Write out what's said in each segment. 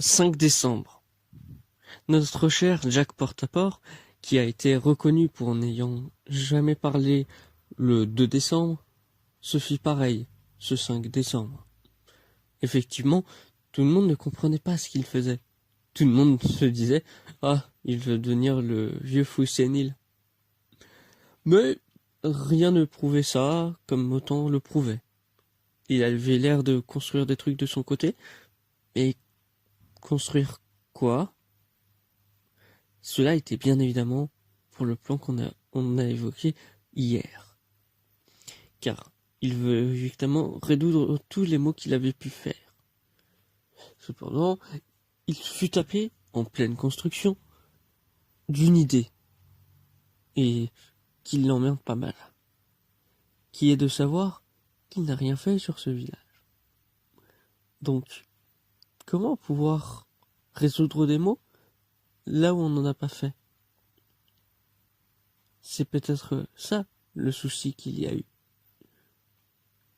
5 décembre. Notre cher Jack Portaport, qui a été reconnu pour n'ayant jamais parlé le 2 décembre, se fit pareil ce 5 décembre. Effectivement, tout le monde ne comprenait pas ce qu'il faisait. Tout le monde se disait « Ah, il veut devenir le vieux fou sénile ». Mais rien ne prouvait ça comme autant le prouvait. Il avait l'air de construire des trucs de son côté, et construire quoi? Cela était bien évidemment pour le plan qu'on a évoqué hier. Car il veut évidemment résoudre tous les maux qu'il avait pu faire. Cependant, il fut tapé en pleine construction d'une idée, et qui l'emmerde pas mal, qui est de savoir qu'il n'a rien fait sur ce village. Donc, comment pouvoir résoudre des maux là où on n'en a pas fait? C'est peut-être ça le souci qu'il y a eu.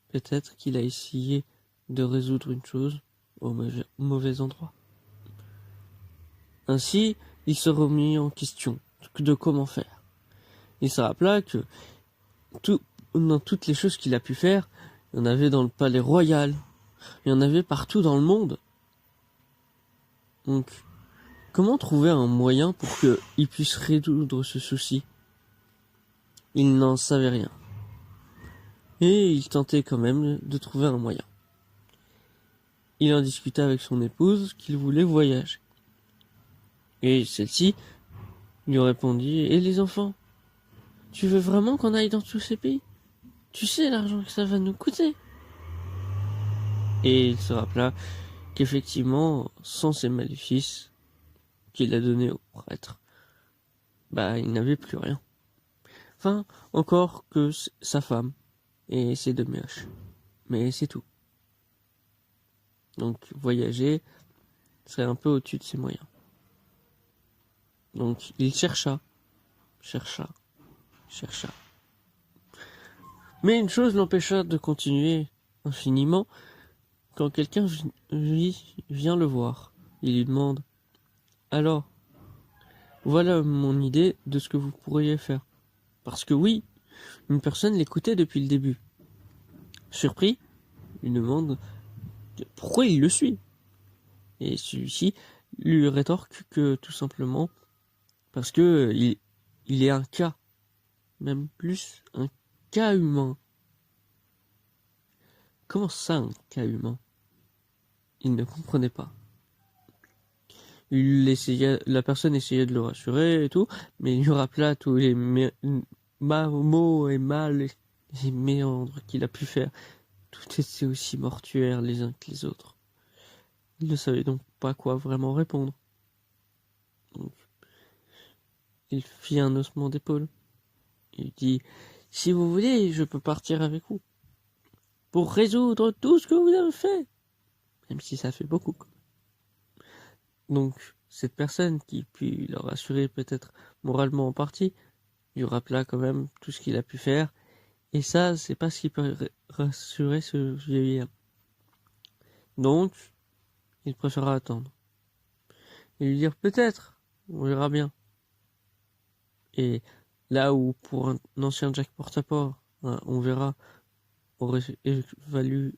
Peut-être qu'il a essayé de résoudre une chose au mauvais endroit. Ainsi, il se remit en question de comment faire. Il se rappela que dans toutes les choses qu'il a pu faire, il y en avait dans le palais royal, il y en avait partout dans le monde. Donc, comment trouver un moyen pour qu'il puisse résoudre ce souci? Il n'en savait rien. Et il tentait quand même de trouver un moyen. Il en discuta avec son épouse qu'il voulait voyager. Et celle-ci lui répondit « Et les enfants? Tu veux vraiment qu'on aille dans tous ces pays? Tu sais l'argent que ça va nous coûter ?» Et il se rappela qu'effectivement, sans ses maléfices qu'il a donnés au prêtre, il n'avait plus rien. Enfin, encore que sa femme et ses 2 mioches. Mais c'est tout. Donc, voyager serait un peu au-dessus de ses moyens. Donc, il chercha. Mais une chose l'empêcha de continuer infiniment quand quelqu'un vient le voir. Il lui demande « Alors, voilà mon idée de ce que vous pourriez faire. » Parce que oui, une personne l'écoutait depuis le début. Surpris, il demande pourquoi il le suit. Et celui-ci lui rétorque que tout simplement parce que il est un cas, même plus un cas humain. Comment ça, un cas humain? Il ne comprenait pas. La personne essayait de le rassurer et tout, mais il lui rappela tous les mots et mal et méandres qu'il a pu faire. Tout était aussi mortuaire les uns que les autres. Il ne savait donc pas quoi vraiment répondre. Donc, il fit un haussement d'épaule. Il dit « Si vous voulez, je peux partir avec vous. Pour résoudre tout ce que vous avez fait. » Même si ça fait beaucoup. Donc, cette personne qui put le rassurer peut-être moralement en partie, lui rappela quand même tout ce qu'il a pu faire. Et ça, c'est pas ce qui peut rassurer ce vieillard. Donc, il préféra attendre. Et lui dire peut-être, on verra bien. Et là où pour un ancien Jack Portaport, on verra, aurait valu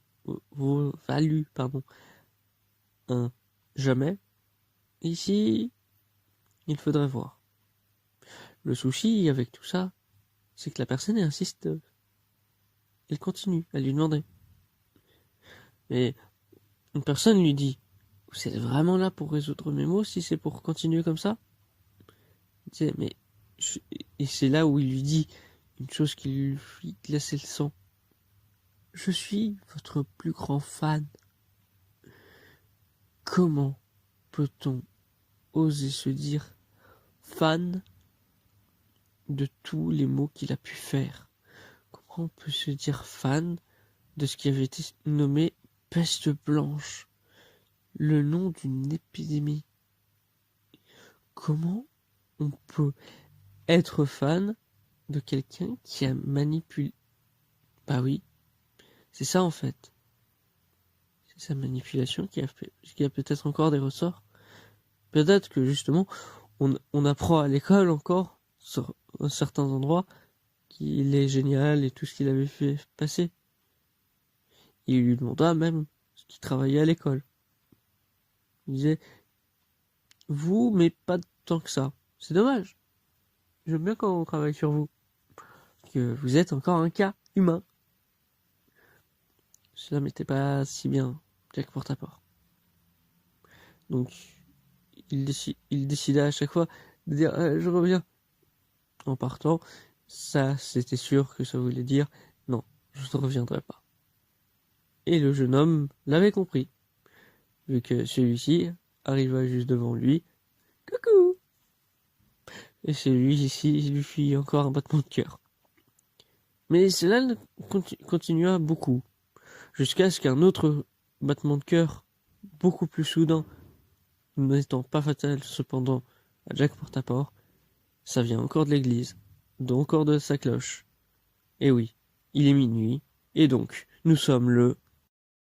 un jamais. Ici, il faudrait voir. Le souci avec tout ça, c'est que la personne insiste. Elle continue à lui demander. Et une personne lui dit « Vous êtes vraiment là pour résoudre mes maux si c'est pour continuer comme ça ?» Et c'est là où il lui dit une chose qui lui fit glacer le sang. « Je suis votre plus grand fan. » Comment peut-on oser se dire fan de tous les maux qu'il a pu faire? Comment on peut se dire fan de ce qui avait été nommé peste blanche, le nom d'une épidémie? Comment on peut être fan de quelqu'un qui a manipulé? Bah oui, c'est ça en fait. C'est sa manipulation qui a peut-être encore des ressorts. Peut-être que justement, on apprend à l'école encore, sur certains endroits, qu'il est génial et tout ce qu'il avait fait passer. Il lui demanda même ce qu'il travaillait à l'école. Il disait, vous, mais pas tant que ça. C'est dommage. J'aime bien quand on travaille sur vous. Que vous êtes encore un cas humain. Cela m'était pas si bien, Jack Portaport. Donc, il décida à chaque fois de dire je reviens. En partant, ça, c'était sûr que ça voulait dire non, je ne reviendrai pas. Et le jeune homme l'avait compris, vu que celui-ci arriva juste devant lui. Coucou! Et celui-ci lui fit encore un battement de cœur. Mais cela continua beaucoup, jusqu'à ce qu'un autre battement de cœur, beaucoup plus soudain, n'étant pas fatal cependant à Jack Portaport, ça vient encore de l'église, donc encore de sa cloche. Et oui, il est minuit, et donc, nous sommes le